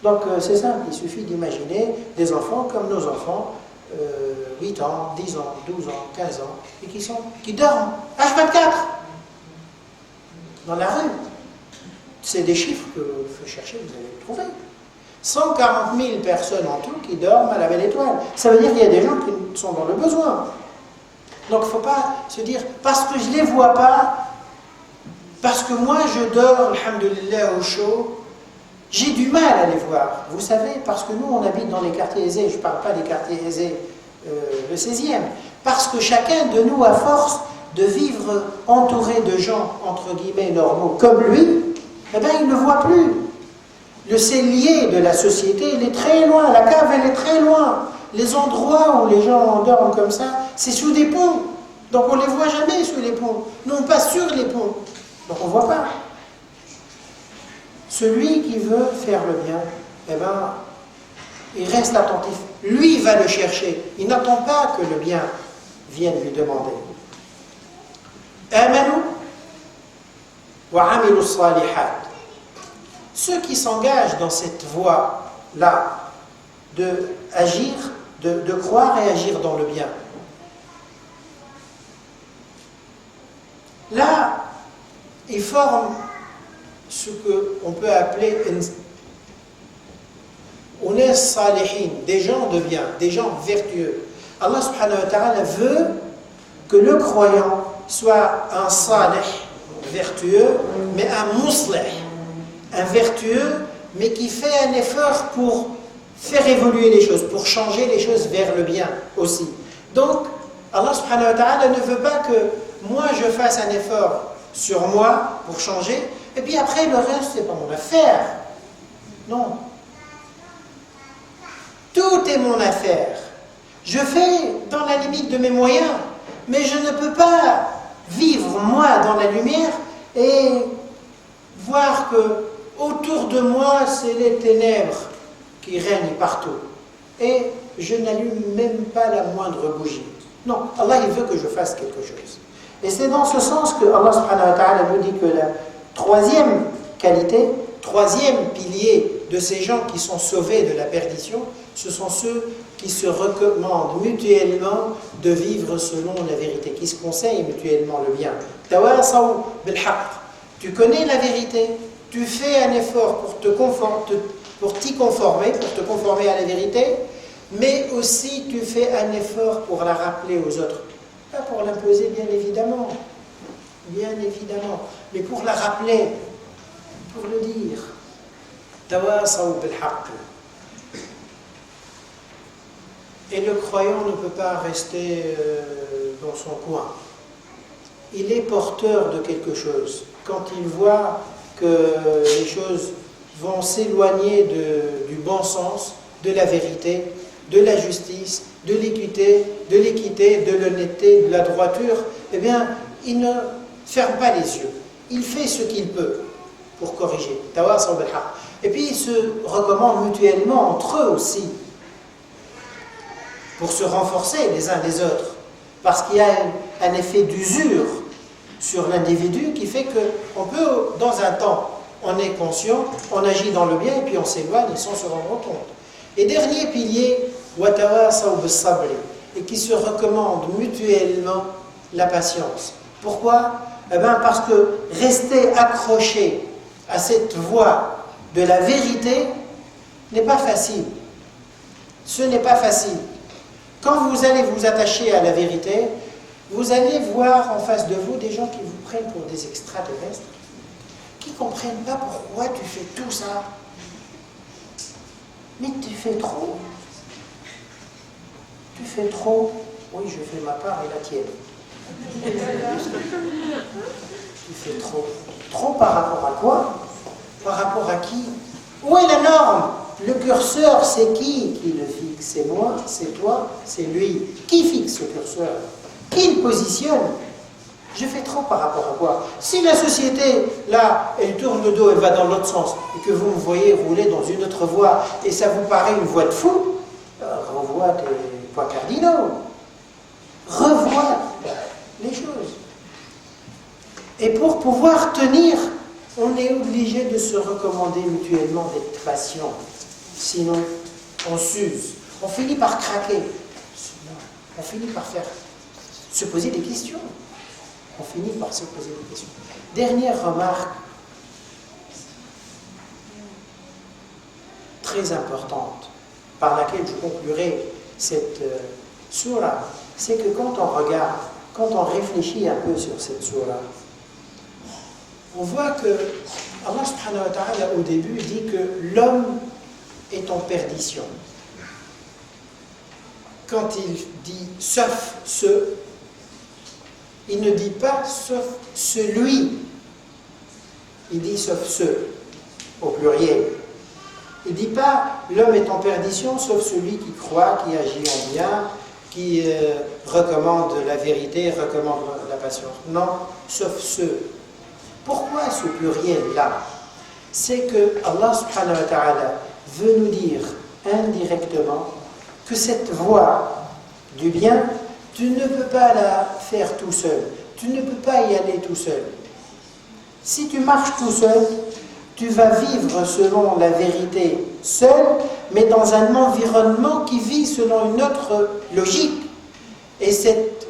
Donc c'est simple, il suffit d'imaginer des enfants comme nos enfants, 8 ans, 10 ans, 12 ans, 15 ans, et qui dorment H24 dans la rue. C'est des chiffres que vous cherchez, vous allez les trouver. 140 000 personnes en tout qui dorment à la belle étoile. Ça veut dire qu'il y a des gens qui sont dans le besoin. Donc il ne faut pas se dire, parce que je ne les vois pas, parce que moi je dors, alhamdoulilah, au chaud, j'ai du mal à les voir. Vous savez, parce que nous on habite dans les quartiers aisés, je ne parle pas des quartiers aisés le 16e, parce que chacun de nous, à force de vivre entouré de gens, entre guillemets, normaux, comme lui, eh bien il ne voit plus. Le cellier de la société, il est très loin, la cave, elle est très loin. Les endroits où les gens dorment comme ça, c'est sous des ponts. Donc on ne les voit jamais sous les ponts. Nous, on passe sur les ponts. Donc on ne voit pas. Celui qui veut faire le bien, eh ben, il reste attentif. Lui va le chercher. Il n'attend pas que le bien vienne lui demander. Amanu wa amilu salihat. Ceux qui s'engagent dans cette voie-là, de agir, de croire et agir dans le bien. Là, ils forment ce qu'on peut appeler unas salihin, des gens de bien, des gens vertueux. Allah subhanahu wa ta'ala veut que le croyant soit un salih, vertueux, mais un muslih, un vertueux, mais qui fait un effort pour faire évoluer les choses, pour changer les choses vers le bien aussi. Donc, Allah subhanahu wa ta'ala ne veut pas que moi je fasse un effort sur moi pour changer, et puis après le reste c'est pas mon affaire. Non. Tout est mon affaire. Je fais dans la limite de mes moyens, mais je ne peux pas vivre moi dans la lumière et voir que autour de moi c'est les ténèbres qui règnent partout. Et je n'allume même pas la moindre bougie. Non, Allah il veut que je fasse quelque chose. Et c'est dans ce sens que Allah subhanahu wa ta'ala nous dit que la troisième qualité, troisième pilier de ces gens qui sont sauvés de la perdition, ce sont ceux qui se recommandent mutuellement de vivre selon la vérité, qui se conseillent mutuellement le bien. Tawasaw bil haqq. Tu connais la vérité, tu fais un effort pour t'y conformer, pour te conformer à la vérité, mais aussi tu fais un effort pour la rappeler aux autres. Pas pour l'imposer, bien évidemment, mais pour la rappeler, pour le dire. Tawasaw bil haqq. Et le croyant ne peut pas rester dans son coin. Il est porteur de quelque chose. Quand il voit que les choses vont s'éloigner du bon sens, de la vérité, de la justice, de l'équité, de l'honnêteté, de la droiture, eh bien, il ne ferme pas les yeux. Il fait ce qu'il peut pour corriger. Et puis, ils se recommandent mutuellement entre eux aussi, pour se renforcer les uns les autres. Parce qu'il y a un effet d'usure sur l'individu qui fait qu'on peut, dans un temps, on est conscient, on agit dans le bien et puis on s'éloigne sans se rendre compte. Et dernier pilier, watawasaw bis-sabr, et qui se recommande mutuellement la patience. Pourquoi? Eh bien parce que rester accroché à cette voie de la vérité n'est pas facile. Ce n'est pas facile. Quand vous allez vous attacher à la vérité, vous allez voir en face de vous des gens qui vous prennent pour des extraterrestres, qui ne comprennent pas pourquoi tu fais tout ça. Mais tu fais trop. Tu fais trop. Oui, je fais ma part et la tienne. Tu fais trop. Trop par rapport à quoi? Par rapport à qui? Où est la norme? Le curseur, c'est qui le fixe? C'est moi, c'est toi, c'est lui. Qui fixe ce curseur? Qui le positionne? Je fais trop par rapport à quoi? Si la société, là, elle tourne le dos, elle va dans l'autre sens, et que vous me voyez rouler dans une autre voie, et ça vous paraît une voie de fou, alors vous revoient les choses. Et pour pouvoir tenir, on est obligé de se recommander mutuellement d'être patient. Sinon, on s'use. On finit par craquer. On finit par se poser des questions. On finit par se poser des questions. Dernière remarque, très importante, par laquelle je conclurai cette sourate, c'est que quand on regarde, quand on réfléchit un peu sur cette sourate, on voit que Allah subhanahu wa ta'ala au début dit que l'homme est en perdition. Quand il dit sauf ce, il ne dit pas sauf celui, il dit sauf ce, au pluriel. Il ne dit pas l'homme est en perdition sauf celui qui croit, qui agit en bien, qui recommande la vérité, recommande la patience. Non, sauf ceux. Pourquoi ce pluriel-là? C'est que Allah subhanahu wa ta'ala veut nous dire indirectement que cette voie du bien, tu ne peux pas la faire tout seul. Tu ne peux pas y aller tout seul. Si tu marches tout seul, tu vas vivre selon la vérité seul, mais dans un environnement qui vit selon une autre logique. Et cet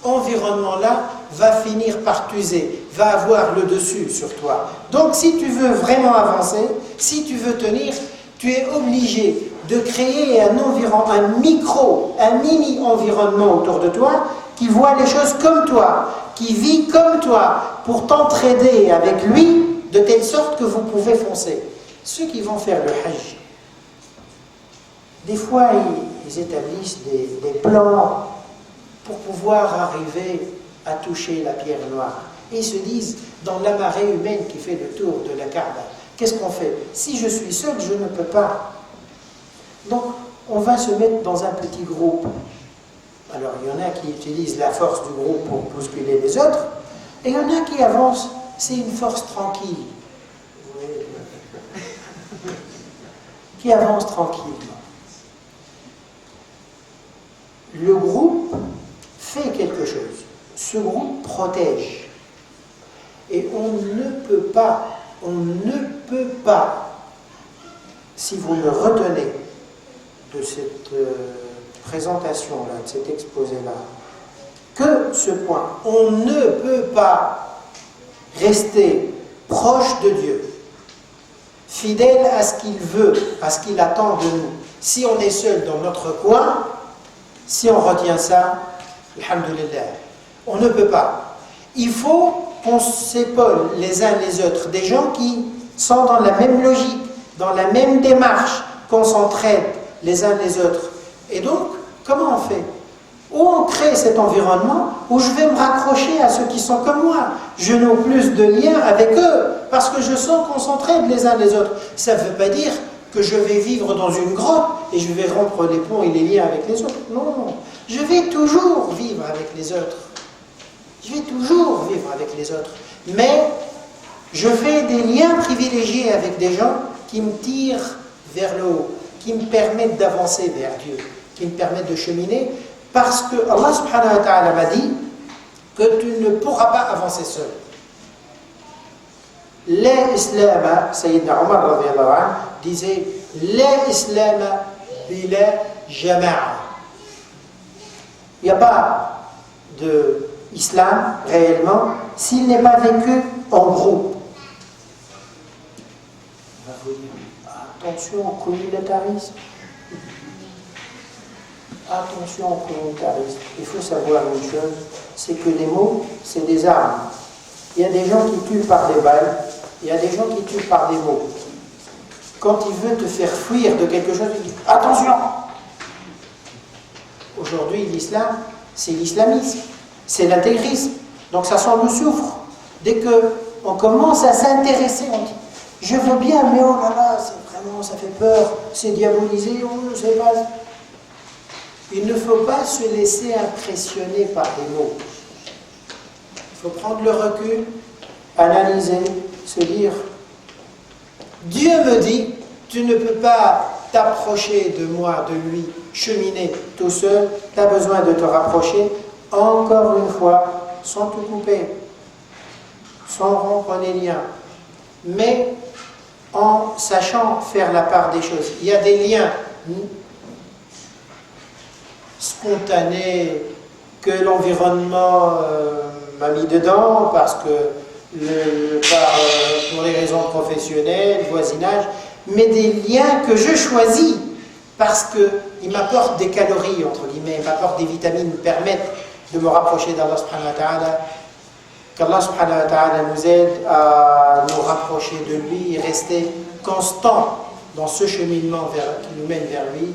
environnement-là va finir par t'user, va avoir le dessus sur toi. Donc si tu veux vraiment avancer, si tu veux tenir, tu es obligé de créer un environnement, un mini-environnement autour de toi qui voit les choses comme toi, qui vit comme toi, pour t'entraider avec lui, de telle sorte que vous pouvez foncer. Ceux qui vont faire le Hajj, des fois ils établissent des plans pour pouvoir arriver à toucher la pierre noire. Et ils se disent, dans la marée humaine qui fait le tour de la Kaaba, qu'est-ce qu'on fait? Si je suis seul, je ne peux pas. Donc, on va se mettre dans un petit groupe. Alors, il y en a qui utilisent la force du groupe pour bousculer les autres, et il y en a qui avancent. C'est une force tranquille. Qui avance tranquillement. Le groupe fait quelque chose. Ce groupe protège. Et on ne peut pas, si vous me retenez de cette présentation-là, de cet exposé-là, que ce point, on ne peut pas rester proche de Dieu, fidèle à ce qu'il veut, à ce qu'il attend de nous. Si on est seul dans notre coin, si on retient ça, alhamdoulilah, on ne peut pas. Il faut qu'on s'épaule les uns les autres, des gens qui sont dans la même logique, dans la même démarche, qu'on s'entraide les uns les autres. Et donc, comment on fait? Où on crée cet environnement où je vais me raccrocher à ceux qui sont comme moi. Je n'ai plus de liens avec eux parce que je sens qu'on s'entraide les uns les autres. Ça ne veut pas dire que je vais vivre dans une grotte et je vais rompre les ponts et les liens avec les autres. Non, je vais toujours vivre avec les autres. Je vais toujours vivre avec les autres. Mais je fais des liens privilégiés avec des gens qui me tirent vers le haut, qui me permettent d'avancer vers Dieu, qui me permettent de cheminer. Parce que Allah subhanahu wa ta'ala m'a dit que tu ne pourras pas avancer seul. L'islam, Sayyidina Omar radiyallahu anhu disait l'islam bila jama'a. Il n'y a pas d'islam réellement s'il n'est pas vécu en groupe. On va vous dire attention au communautarisme. Attention au communautarisme. Il faut savoir une chose, c'est que les mots, c'est des armes. Il y a des gens qui tuent par des balles, il y a des gens qui tuent par des mots. Quand il veut te faire fuir de quelque chose, il dit « Attention !» Aujourd'hui, l'islam, c'est l'islamisme, c'est l'intégrisme. Donc ça sent le soufre. Dès qu'on commence à s'intéresser, on dit « Je veux bien, mais oh là là, c'est vraiment, ça fait peur, c'est diabolisé, on ne sait pas. » Il ne faut pas se laisser impressionner par des mots. Il faut prendre le recul, analyser, se dire Dieu me dit, tu ne peux pas t'approcher de moi, de lui, cheminer tout seul, tu as besoin de te rapprocher, encore une fois, sans te couper, sans rompre les liens, mais en sachant faire la part des choses. Il y a des liens spontanés que l'environnement m'a mis dedans, parce que pour les raisons professionnelles, voisinage, mais des liens que je choisis parce qu'ils m'apportent des calories, entre guillemets, m'apportent des vitamines, me permettent de me rapprocher d'Allah subhanahu wa ta'ala. Qu'Allah subhanahu wa ta'ala nous aide à nous rapprocher de lui et rester constant dans ce cheminement qui nous mène vers lui.